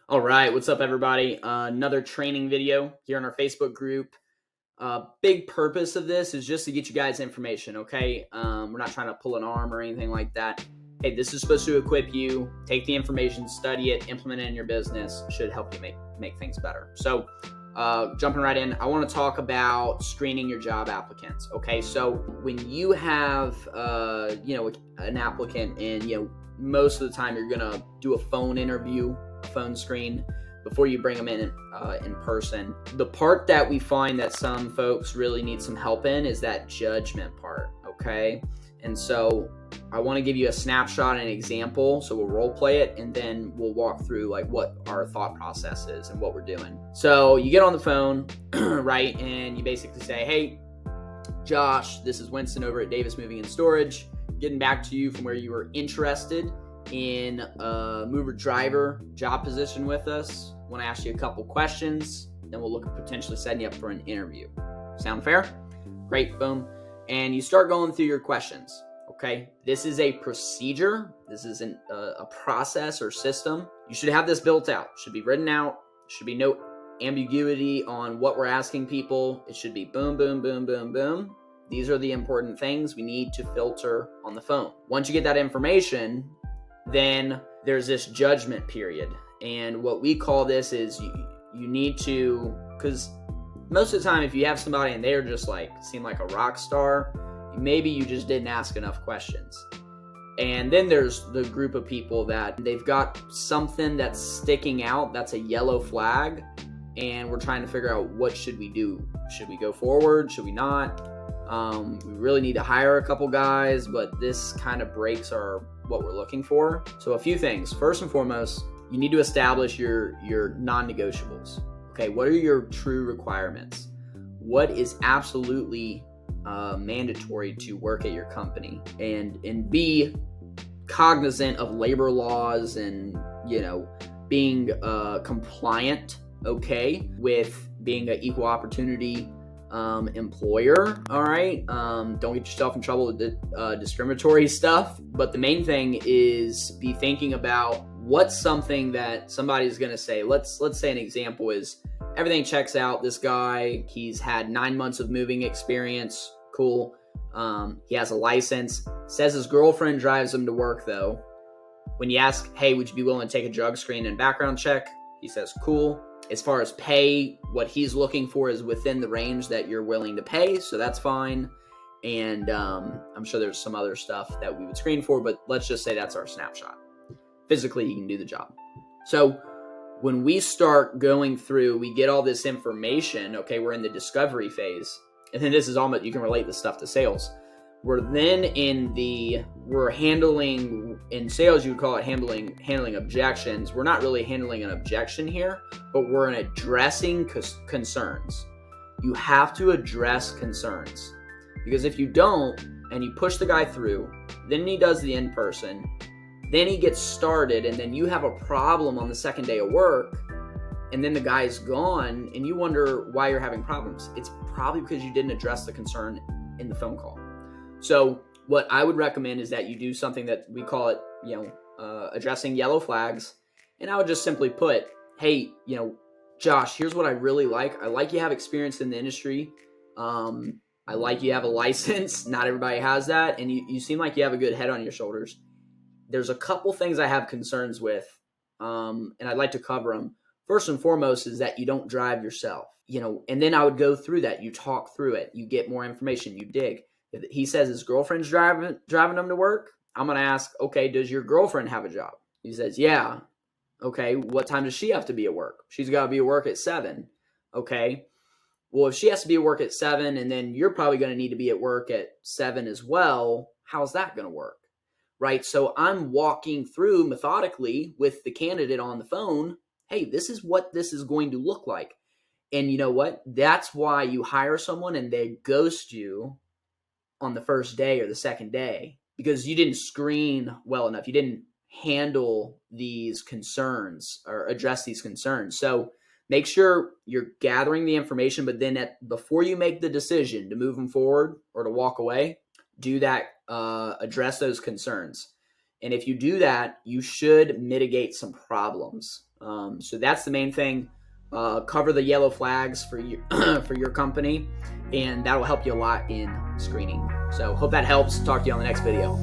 All right, what's up, everybody? Another training video here in our Facebook group. Big purpose of this is just to get you guys information, okay? We're not trying to pull an arm or anything like that. Hey, this is supposed to equip you. Take the information, study it, implement it in your business. Should help you make things better. So, jumping right in, I want to talk about screening your job applicants. Okay, so when you have, an applicant, and most of the time you're gonna do a phone interview, a phone screen before you bring them in person. The part that we find that some folks really need some help in is that judgment part. Okay, and so I want to give you a snapshot and an example. So we'll role play it, and then we'll walk through like what our thought process is and what we're doing. So you get on the phone, right, and you basically say, "Hey, Josh, this is Winston over at Davis Moving and Storage. Getting back to you from where you were interested in a mover driver job position with us. Want to ask you a couple questions, then we'll look at potentially setting you up for an interview." Sound fair? Great, boom. And you start going through your questions. Okay, this is a procedure. This isn't a process or system. You should have this built out. It should be written out. Should be no ambiguity on what we're asking people. It should be boom, boom, boom, boom, boom. These are the important things we need to filter on the phone. Once you get that information, then there's this judgment period. And what we call this is you need to, because most of the time if you have somebody and they're just seem like a rock star, maybe you just didn't ask enough questions. And then there's the group of people that they've got something that's sticking out, that's a yellow flag, and we're trying to figure out what should we do. Should we go forward? Should we not? We really need to hire a couple guys, but this kind of breaks what we're looking for. So a few things. First and foremost, you need to establish your non-negotiables. Okay, what are your true requirements? What is absolutely mandatory to work at your company? And be cognizant of labor laws and being compliant, okay, with being an equal opportunity employer. All right, don't get yourself in trouble with discriminatory stuff, but the main thing is be thinking about what's something that somebody's going to say. Let's say an example is everything checks out. This guy, he's had 9 months of moving experience. Cool. He has a license. Says his girlfriend drives him to work though. When you ask, "Hey, would you be willing to take a drug screen and background check?" He says, "Cool." As far as pay, what he's looking for is within the range that you're willing to pay, so that's fine. And I'm sure there's some other stuff that we would screen for, but let's just say that's our snapshot. Physically, he can do the job. So when we start going through, we get all this information. Okay, we're in the discovery phase, and then this is almost, you can relate this stuff to sales. We're then we're handling, in sales you would call it handling objections. We're not really handling an objection here, but we're addressing concerns. You have to address concerns, because if you don't and you push the guy through, then he does the in-person, then he gets started, and then you have a problem on the second day of work, and then the guy's gone and you wonder why you're having problems. It's probably because you didn't address the concern in the phone call. So what I would recommend is that you do something that we call it, addressing yellow flags. And I would just simply put, "Hey, Josh, here's what I really like. I like you have experience in the industry. I like you have a license. Not everybody has that. And you seem like you have a good head on your shoulders. There's a couple things I have concerns with, and I'd like to cover them. First and foremost is that you don't drive yourself, and then I would go through that. You talk through it. You get more information. You dig. If he says his girlfriend's driving him to work, I'm going to ask, "Okay, does your girlfriend have a job?" He says, "Yeah." "Okay, what time does she have to be at work?" "She's got to be at work at 7. "Okay, well, if she has to be at work at 7, and then you're probably going to need to be at work at 7 as well, how's that going to work?" Right? So I'm walking through methodically with the candidate on the phone. Hey, this is what this is going to look like. And you know what? That's why you hire someone and they ghost you on the first day or the second day, because you didn't screen well enough. You didn't handle these concerns or address these concerns. So make sure you're gathering the information, but then before you make the decision to move them forward or to walk away, do that, address those concerns. And if you do that, you should mitigate some problems. So that's the main thing. Cover the yellow flags for you for your company, and that will help you a lot in screening. So hope that helps. Talk to you on the next video.